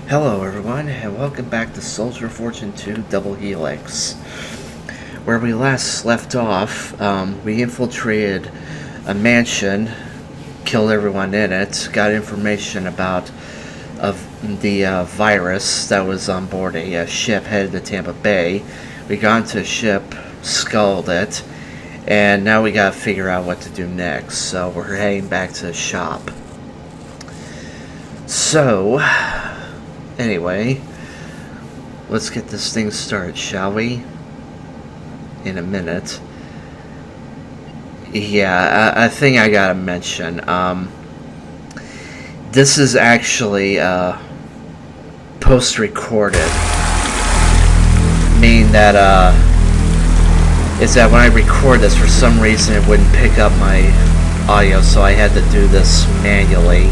Hello everyone, and welcome back to Soldier Fortune 2 Double Helix. Where we last left off, we infiltrated a mansion, killed everyone in it, got information about the virus that was on board a ship headed to Tampa Bay. We got into a ship, sculled it, and now we gotta figure out what to do next, so we're heading back to the shop. So, anyway, let's get this thing started, shall we? In a minute. Yeah, I think I gotta mention, this is actually, post-recorded. Meaning that, is that when I record this, for some reason it wouldn't pick up my audio, so I had to do this manually.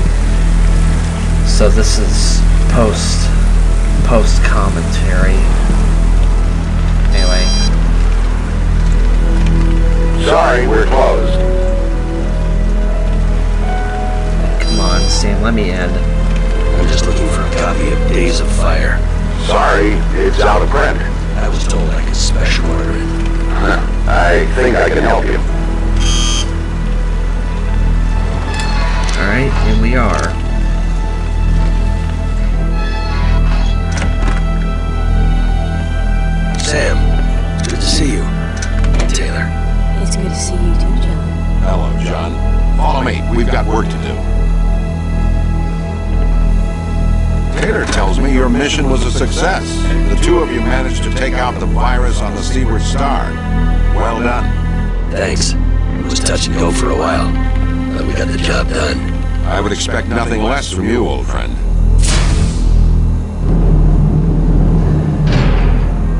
So this is post commentary. Anyway. Sorry, we're closed. Come on, Sam, let me in. I'm just looking for a copy of Days of Fire. Sorry, it's out of print. I was told I could special order it. I think I can help you. Alright, here we are. Sam, it's good to see you. Taylor. It's good to see you too, John. Hello, John. Follow me. We've got work to do. Taylor tells me your mission was a success. The two of you managed to take out the virus on the Seaward Star. Well done. Thanks. It was touch and go for a while, but we got the job done. I would expect nothing less from you, old friend.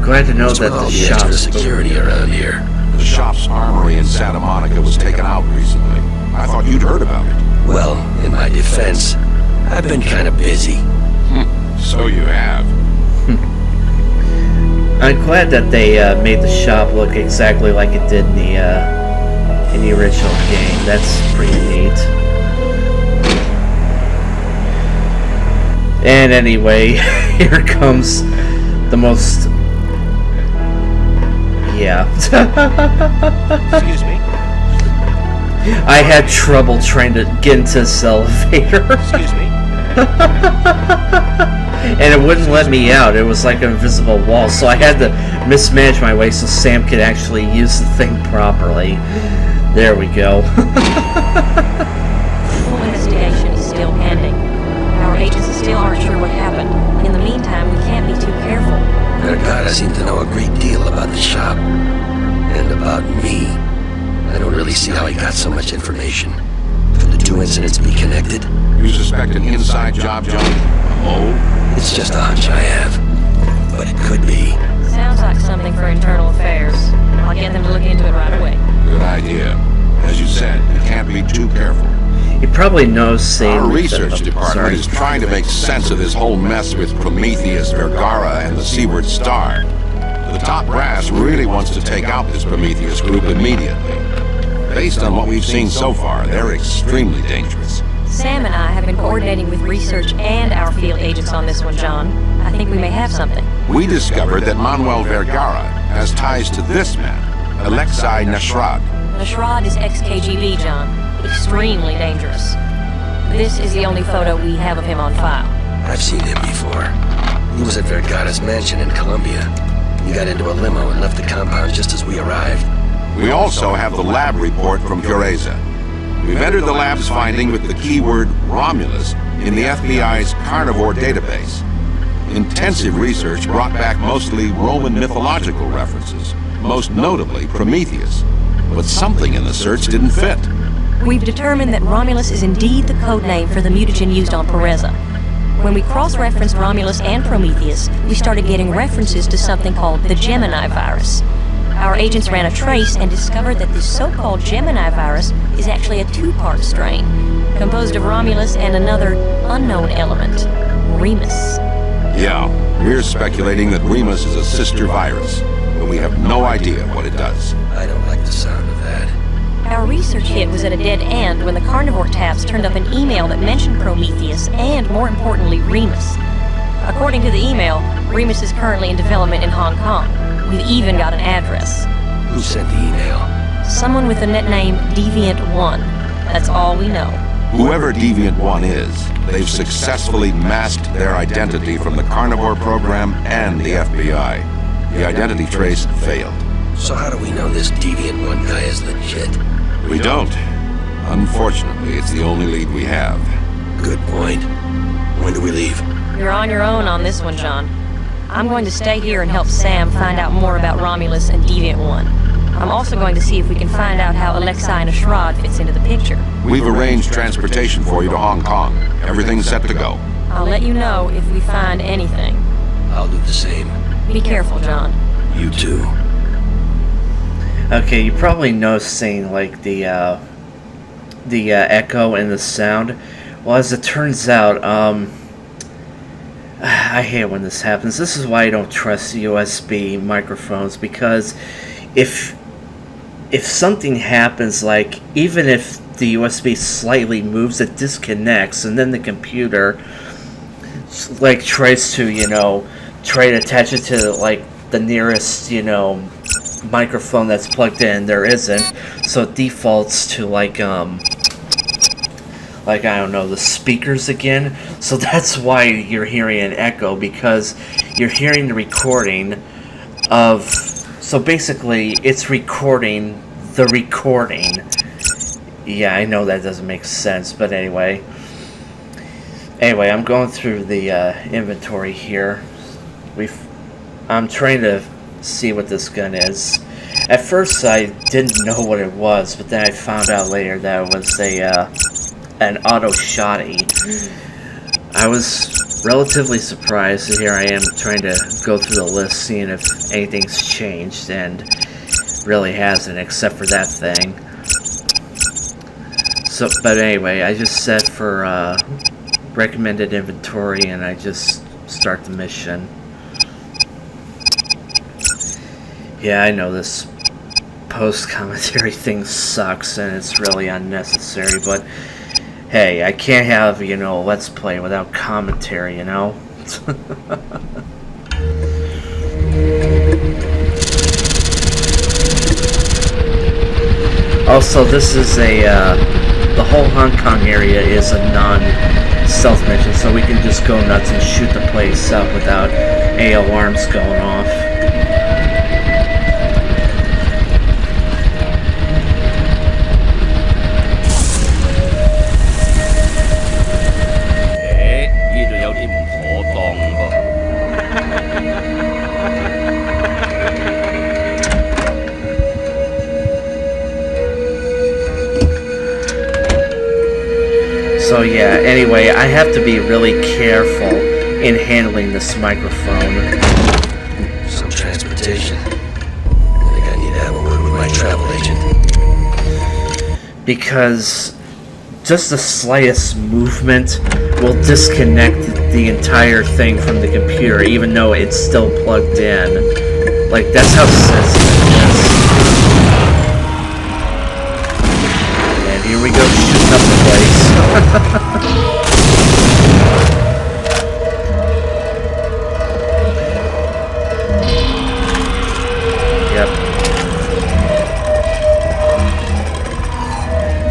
Glad to know What's that with all the the extra shop's security around here? The shop's armory in Santa Monica was taken out recently. I thought you'd heard about it. Well, in my defense, I've been kind of busy. So you have. I'm glad that they made the shop look exactly like it did in the original game. That's pretty neat. And anyway, here comes the most... Yeah. Excuse me? I had trouble trying to get into this elevator. Excuse me? And it wouldn't let me out. It was like an invisible wall, so I had to mismanage my way so Sam could actually use the thing properly. There we go. Full investigation is still pending. Our agents still aren't sure what happened. In the meantime, we can't be too careful. Vergara seemed to know a great deal about the shop. And about me. I don't really see how he got so much information. Could the two incidents be connected? You suspect an inside job, John? Oh? It's just a hunch I have. But it could be. Sounds like something for internal affairs. I'll get them to look into it right away. Good idea. As you said, you can't be too careful. He probably knows Sam. Our research department is trying to make sense of this whole mess with Prometheus, Vergara, and the Seaward Star. The top brass really wants to take out this Prometheus group immediately. Based on what we've seen so far, they're extremely dangerous. Sam and I have been coordinating with research and our field agents on this one, John. I think we may have something. We discovered that Manuel Vergara has ties to this man, Alexei Nashrad. Nashrad is ex-KGB, John. Extremely dangerous. This is the only photo we have of him on file. I've seen him before. He was at Vergara's mansion in Colombia. He got into a limo and left the compound just as we arrived. We also have the lab report from Pureza. We've entered the lab's finding with the keyword Romulus in the FBI's carnivore database. Intensive research brought back mostly Roman mythological references, most notably Prometheus. But something in the search didn't fit. We've determined that Romulus is indeed the code name for the mutagen used on Pureza. When we cross-referenced Romulus and Prometheus, we started getting references to something called the Gemini virus. Our agents ran a trace and discovered that this so-called Gemini virus is actually a two-part strain, composed of Romulus and another unknown element, Remus. Yeah, we're speculating that Remus is a sister virus, but we have no idea what it does. I don't like the sound of that. Our research hit was at a dead end when the carnivore tabs turned up an email that mentioned Prometheus and, more importantly, Remus. According to the email, Remus is currently in development in Hong Kong. We've even got an address. Who sent the email? Someone with the net name Deviant1. That's all we know. Whoever Deviant One is, they've successfully masked their identity from the Carnivore program and the FBI. The identity trace failed. So how do we know this Deviant One guy is legit? We don't. Unfortunately, it's the only lead we have. Good point. When do we leave? You're on your own on this one, John. I'm going to stay here and help Sam find out more about Romulus and Deviant1. I'm also going to see if we can find out how Alexei and Ashrad fits into the picture. We've arranged transportation for you to Hong Kong. Everything's set to go. I'll let you know if we find anything. I'll do the same. Be careful, John. You too. Okay, you probably noticing like the echo and the sound. Well, as it turns out, I hate when this happens. This is why I don't trust USB microphones, because if something happens, like even if the USB slightly moves, it disconnects, and then the computer like tries to attach it to like the nearest microphone that's plugged in. There isn't, so it defaults to like I don't know, the speakers again. So that's why you're hearing an echo, because you're hearing the recording of, so basically it's recording the recording. Yeah, I know that doesn't make sense, but anyway, I'm going through the inventory here. I'm trying to see what this gun is. At first I didn't know what it was, but then I found out later that it was an auto shotty. I was relatively surprised. Here I am trying to go through the list, seeing if anything's changed, and really hasn't, except for that thing. So, but anyway, I just set for recommended inventory, and I just start the mission. Yeah, I know this post-commentary thing sucks, and it's really unnecessary, but hey, I can't have, a Let's Play without commentary, Also, this is the whole Hong Kong area is a non-stealth mission, so we can just go nuts and shoot the place up without any alarms going off. So yeah, anyway, I have to be really careful in handling this microphone. Some transportation. I think I need to have a word with my travel agent. Because just the slightest movement will disconnect the entire thing from the computer, even though it's still plugged in. Like, that's how sensitive it is. And here we go, shooting up the place. Yep.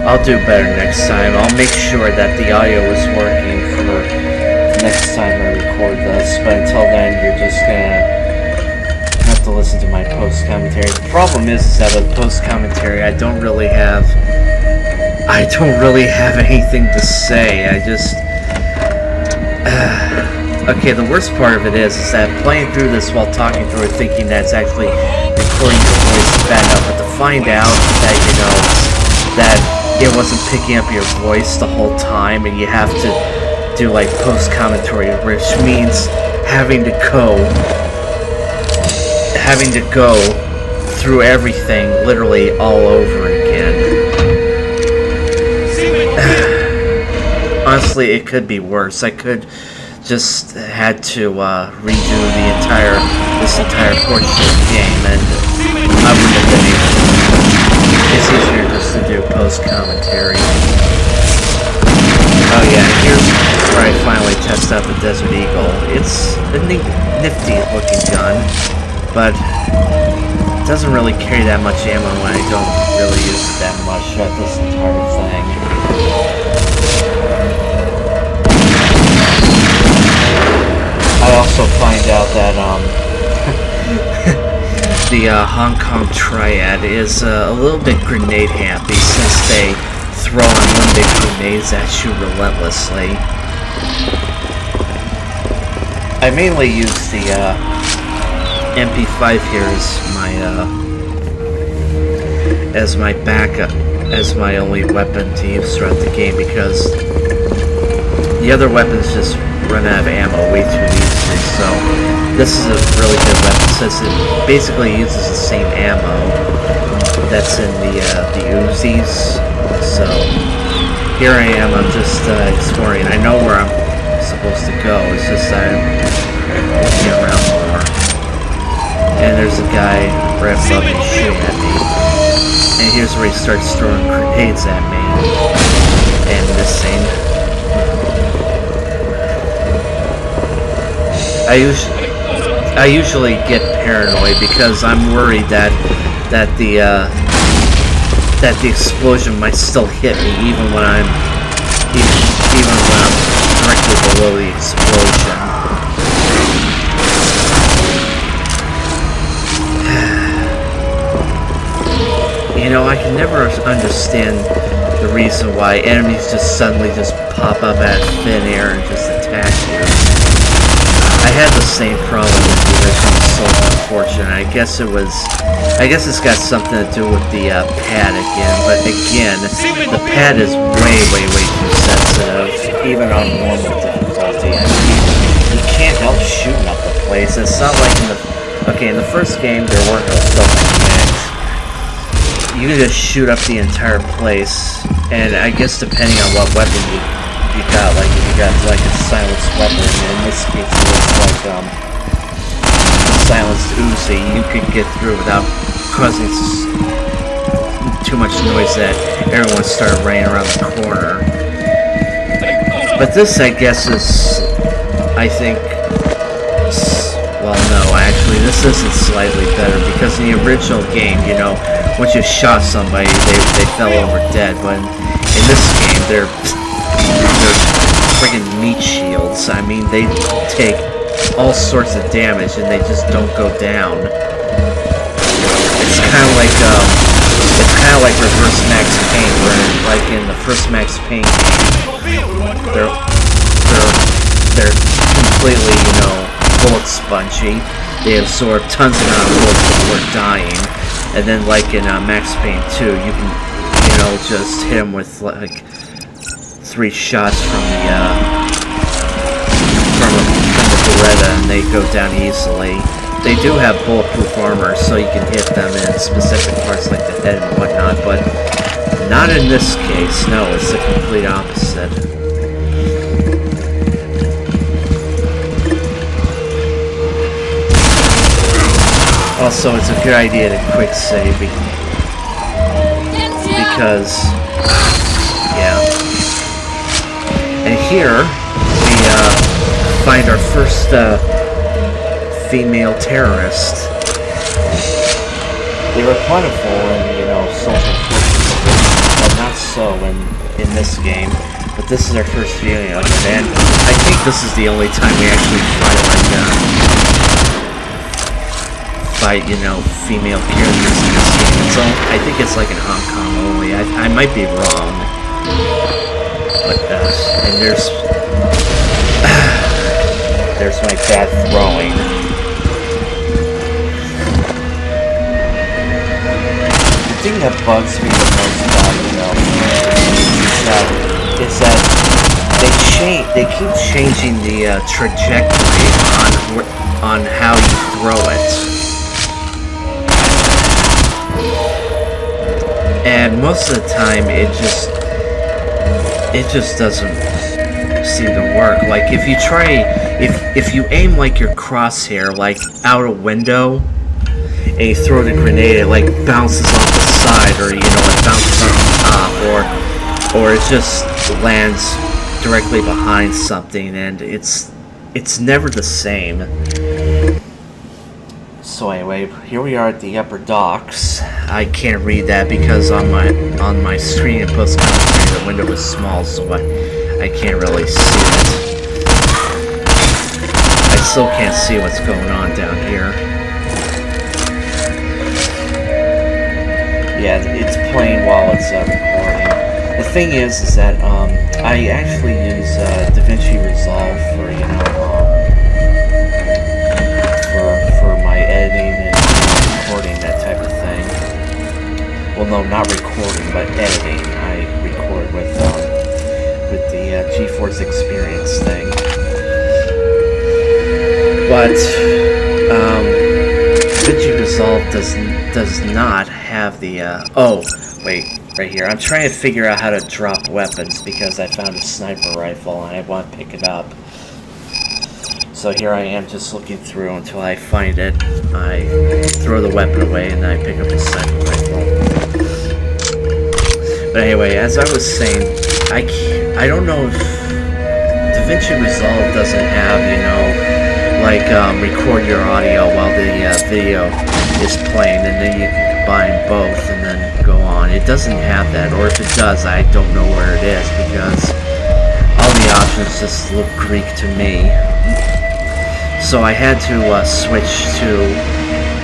I'll do better next time. I'll make sure that the audio is working for next time I record this, but until then you're just gonna have to listen to my post-commentary. The problem is that with post-commentary I don't really have anything to say. I just okay, the worst part of it is that playing through this while talking through it, thinking that it's actually recording your voice is bad enough, but to find out that that it wasn't picking up your voice the whole time, and you have to do like post-commentary, which means having to go through everything literally all over again. Honestly, it could be worse. I could just had to redo this entire portion of the game, and I wouldn't have been able to. It's easier just to do post-commentary. Oh yeah, here's where I finally test out the Desert Eagle. It's a nifty looking gun, but it doesn't really carry that much ammo when I don't really use it that much throughout this entire thing. I also find out that the Hong Kong triad is a little bit grenade happy since they throw unlimited grenades at you relentlessly. I mainly use the MP5 here as my backup, as my only weapon to use throughout the game, because the other weapons just run out of ammo way too easily. So this is a really good weapon since it basically uses the same ammo that's in the Uzis. So here I am. I'm just exploring. I know where I'm supposed to go. It's just I'm looking around more. And there's a guy right above me shooting at me. And here's where he starts throwing grenades at me and missing. I usually get paranoid because I'm worried that the explosion might still hit me even when I'm directly below the explosion. You know, I can never understand the reason why enemies just suddenly just pop up out of thin air and just attack you. I had the same problem with the original Soldier of Fortune. I guess it's got something to do with the pad again, but again, the pad is way too sensitive, even on normal difficulty. I mean, you can't help shooting up the place. It's not like in the first game there weren't no stealth mechanics. You can just shoot up the entire place, and I guess depending on what weapon you got, like if you got like a silenced weapon, in this case it was like a silenced Uzi, you could get through without causing too much noise that everyone started running around the corner. But this, I guess, is, I think, well, no, actually, this isn't slightly better, because in the original game, you know, once you shot somebody, they fell over dead, but in this game, they're friggin' meat shields. I mean, they take all sorts of damage and they just don't go down. It's kind of like reverse Max Payne, where like in the first Max Payne game, they're completely, you know, bullet spongy. They absorb tons of bullets before dying, and then like in Max Payne 2, you can, you know, just hit them with like 3 shots from the Beretta, and they go down easily. They do have bulletproof armor, so you can hit them in specific parts like the head and whatnot, but not in this case. No, it's the complete opposite. Also, it's a good idea to quick save because, yeah. And here we find our first female terrorist. They were plentiful in, you know, Social Forces, but not so in this game. But this is our first viewing of it, and I think this is the only time we actually fight, you know, female characters in this game. So I think it's like in Hong Kong only. I might be wrong, but and there's my bad throwing. The thing that bugs me the most about, you know, is that they keep changing the trajectory on how you throw it, and most of the time it just doesn't seem to work. Like if you try, if you aim like your crosshair like out a window and you throw the grenade, it like bounces off the side, or you know, it bounces on the top, or it just lands directly behind something, and it's never the same. So anyway, here we are at the upper docks. I can't read that because on my screen it post commentary the window was small, so I can't really see it. I still can't see what's going on down here. Yeah, it's playing while it's recording. The thing is that I actually use DaVinci Resolve for for my editing and recording, that type of thing. Well, no, not recording, but editing. I record with the GeForce Experience thing. But DaVinci Resolve does not have the oh wait, right here. I'm trying to figure out how to drop weapons because I found a sniper rifle and I want to pick it up. So here I am just looking through until I find it. I throw the weapon away and then I pick up the sniper rifle. But anyway, as I was saying, I don't know if DaVinci Resolve doesn't have, like record your audio while the video is playing, and then you can combine both and then go on. It doesn't have that, or if it does, I don't know where it is because all the options just look Greek to me. So I had to switch to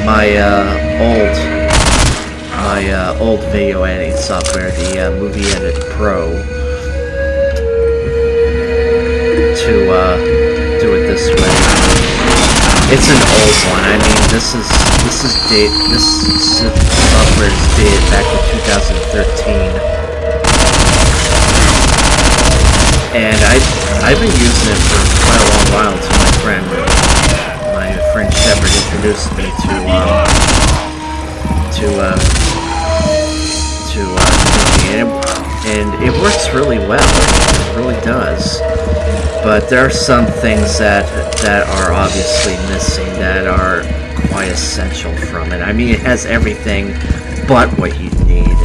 my old video editing software, the Movie Edit Pro, to do it this way. It's an old one. I mean, this software is dated back to 2013, and I've been using it for quite a long while until my friend Shepard introduced me to and it works really well. It really does. But there are some things that are obviously missing that are quite essential from it. I mean, it has everything but what you need.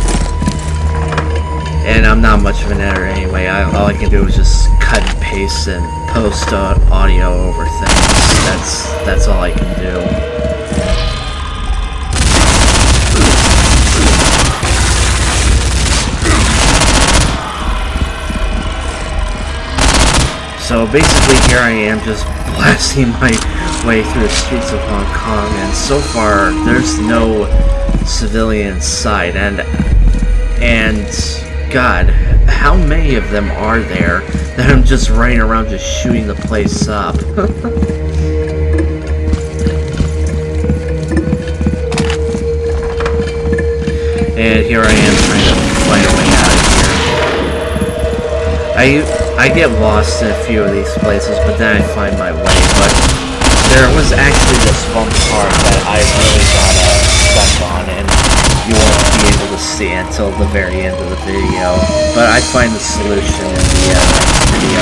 And I'm not much of an editor anyway. All I can do is just cut and paste and post audio over things. That's all I can do. So basically here I am just blasting my way through the streets of Hong Kong, and so far there's no civilian in sight, and God, how many of them are there that I'm just running around just shooting the place up? And here I am trying to find a way out of here. I get lost in a few of these places, but then I find my way. But there was actually this one part that I really got stuck on, and you won't be able to see until the very end of the video. But I find the solution in the next video,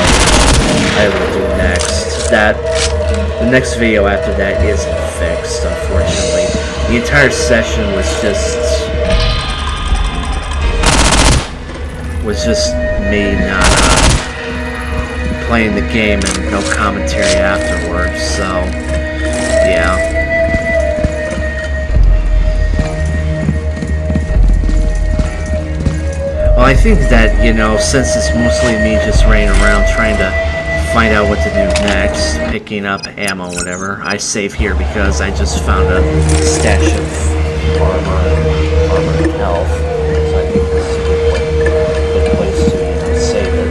which I will do next. The next video after that isn't fixed, unfortunately. The entire session was just me not playing the game and no commentary afterwards, so yeah. Well, I think that, since it's mostly me just running around trying to find out what to do next, picking up ammo, whatever, I save here because I just found a stash of armor and health, so I think this is a good place to save it.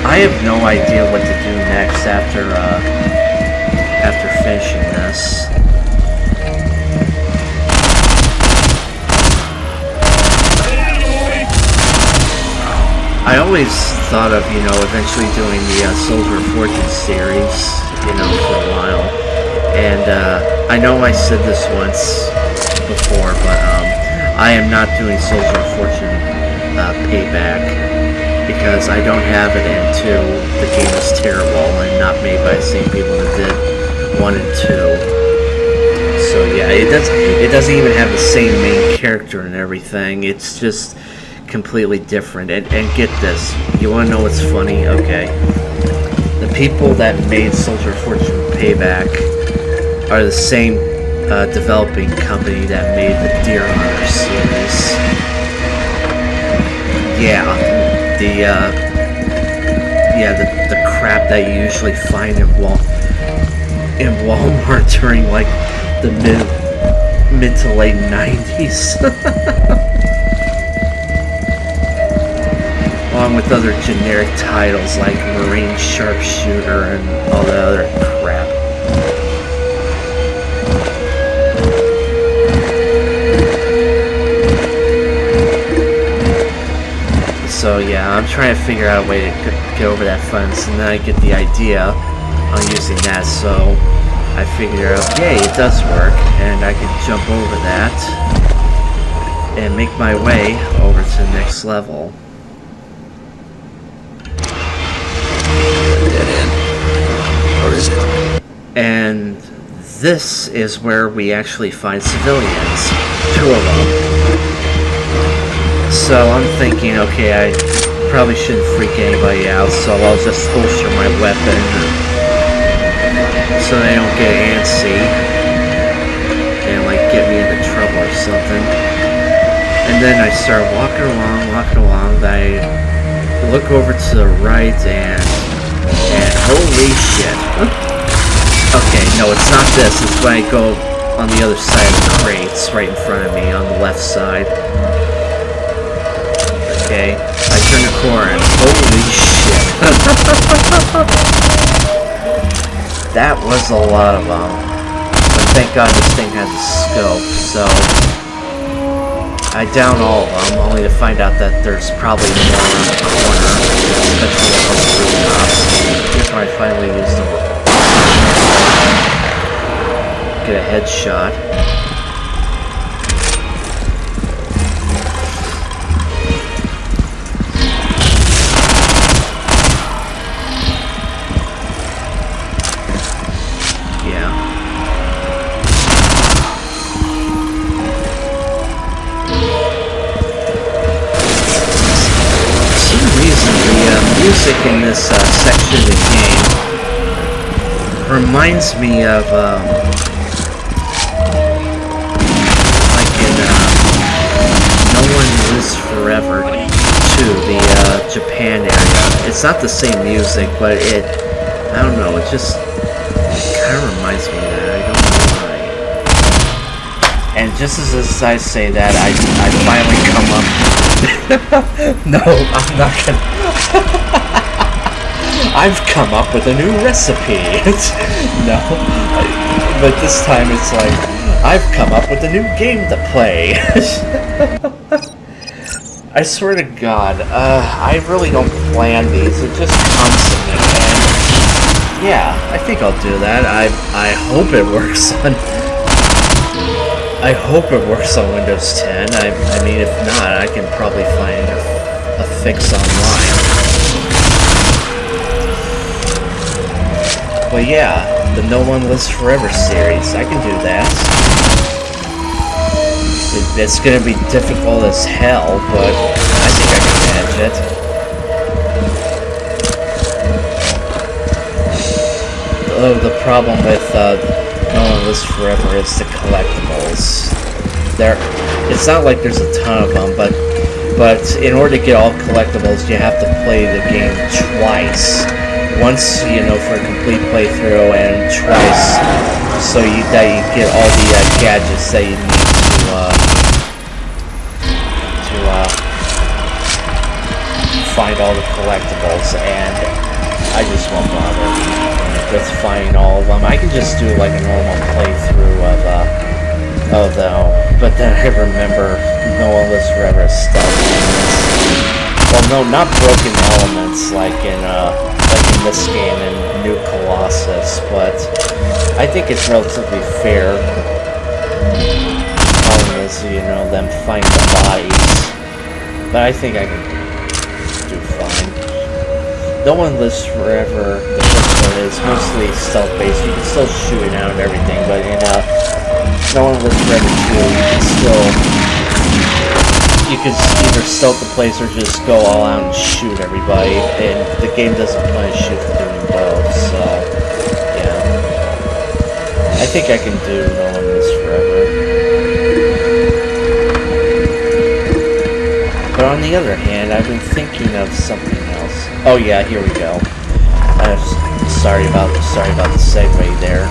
I have no idea what to do next after finishing this. I always thought of, eventually doing the Soldier of Fortune series, for a while. And I know I said this once before, but I am not doing Soldier of Fortune Payback, because I don't have it in 2. The game is terrible and not made by the same people that did 1 and 2. So yeah, it doesn't even have the same main character and everything. It's just completely different. And get this, you want to know what's funny? Okay, the people that made Soldier of Fortune Payback are the same developing company that made the Deer Hunter series. Yeah, the crap that you usually find in Walmart during like the mid to late 90s. Along with other generic titles like Marine Sharpshooter and all the other crap. So yeah, I'm trying to figure out a way to get over that fence, and then I get the idea on using that, so I figure out, yay, it does work, and I can jump over that and make my way over to the next level. Dead end. Or is it? And this is where we actually find civilians, 2 of them. So I'm thinking, okay, I probably shouldn't freak anybody out, so I'll just holster my weapon so they don't get antsy and like get me into trouble or something. And then I start walking along, I look over to the right and holy shit. Okay, no, it's not this, it's when I go on the other side of the crates, right in front of me, on the left side. Okay, I turn the corner and holy shit. That was a lot of them. But thank God this thing has a scope, so I down all of them, only to find out that there's probably more around the corner, especially on the rooftops. Before I finally use the get a headshot. Music in this section of the game reminds me of like in No One Lives Forever 2, the Japan area. It's not the same music, but I don't know, it just kind of reminds me of that. I don't know why. And just as I say that, I finally come up. No, I'm not gonna. I've come up with a new recipe. No, but this time it's like, I've come up with a new game to play. I swear to God, I really don't plan these. It just comes to me, and yeah, I think I'll do that. I hope it works on. I hope it works on Windows 10. I mean, if not, I can probably find a fix online. But yeah, the No One Lives Forever series, I can do that. It's gonna be difficult as hell, but I think I can manage it. Oh, the problem with No One Lives Forever is the collectibles. It's not like there's a ton of them, but in order to get all collectibles, you have to play the game twice. Once, for a complete playthrough, and twice so that you get all the gadgets that you need to find all the collectibles, and I just won't bother with finding all of them. I can just do like a normal playthrough of them, but then I remember No One Lives Forever stuff. Well, no, not broken elements like in this game in New Colossus, but I think it's relatively fair. Problem is, them finding the bodies, but I think I can do fine. No One Lives Forever, the first one, is mostly stealth-based. You can still shoot it out and everything, but in No One Lives Forever 2, you can still you can either stealth the place or just go all out and shoot everybody, and the game doesn't punish you for doing both, so, yeah. I think I can do knowing this forever. But on the other hand, I've been thinking of something else. Oh yeah, here we go. Sorry about the segue there.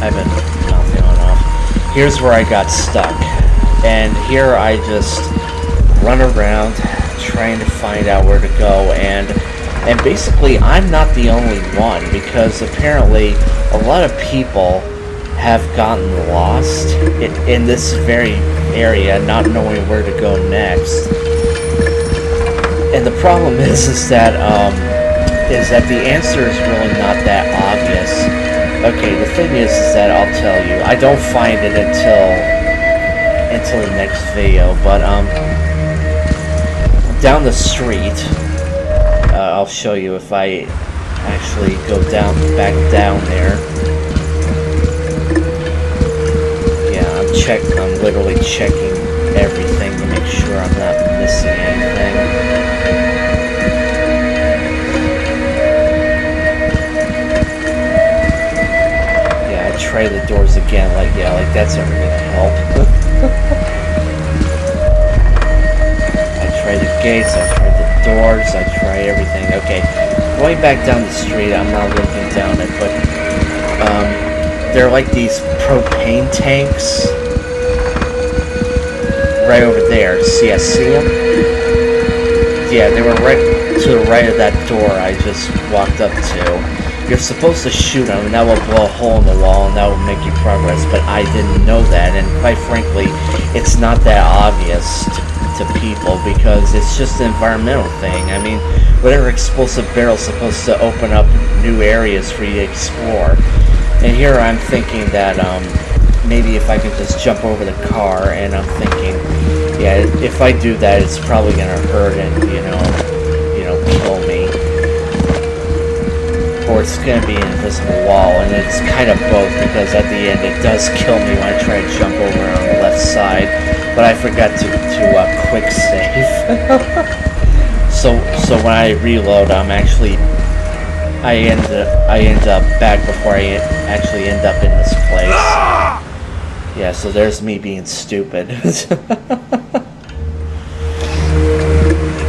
I've been mouthing on off. Here's where I got stuck. And here I just run around trying to find out where to go, and basically I'm not the only one, because apparently a lot of people have gotten lost in this very area, not knowing where to go next. And the problem is that the answer is really not that obvious. Okay, the thing is that I'll tell you, I don't find it until the next video, but down the street, I'll show you if I actually go back down there. Yeah, I'm literally checking everything to make sure I'm not missing anything. Yeah, I try the doors again, like that's never gonna help. I try the gates, I try the doors, I try everything. Okay, going back down the street, I'm not looking down it, but there are like these propane tanks right over there. See them? Yeah, they were right to the right of that door I just walked up to. You're supposed to shoot them, and that will blow a hole in the wall, and that will make you progress, but I didn't know that, and quite frankly, it's not that obvious to people, because it's just an environmental thing. I mean, whatever explosive barrel is supposed to open up new areas for you to explore. And here I'm thinking that maybe if I can just jump over the car, and I'm thinking, yeah, if I do that, it's probably gonna hurt and you know kill me, or it's gonna be an invisible wall, and it's kind of both, because at the end it does kill me when I try to jump over on the left side, but I forgot to quick save. so when I reload, I end up back before I actually end up in this place. Yeah, so there's me being stupid.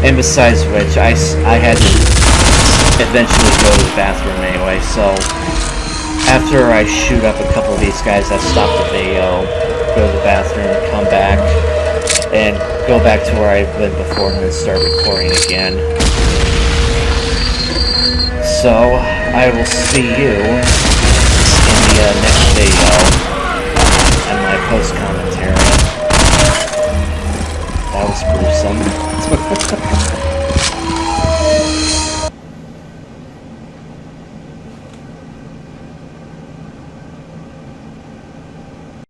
And besides which, I had to eventually go to the bathroom anyway, so after I shoot up a couple of these guys, I stop the video, go to the bathroom, come back, and go back to where I've been before, and then start recording again. So, I will see you in the next video, and my post-commentary. That was gruesome.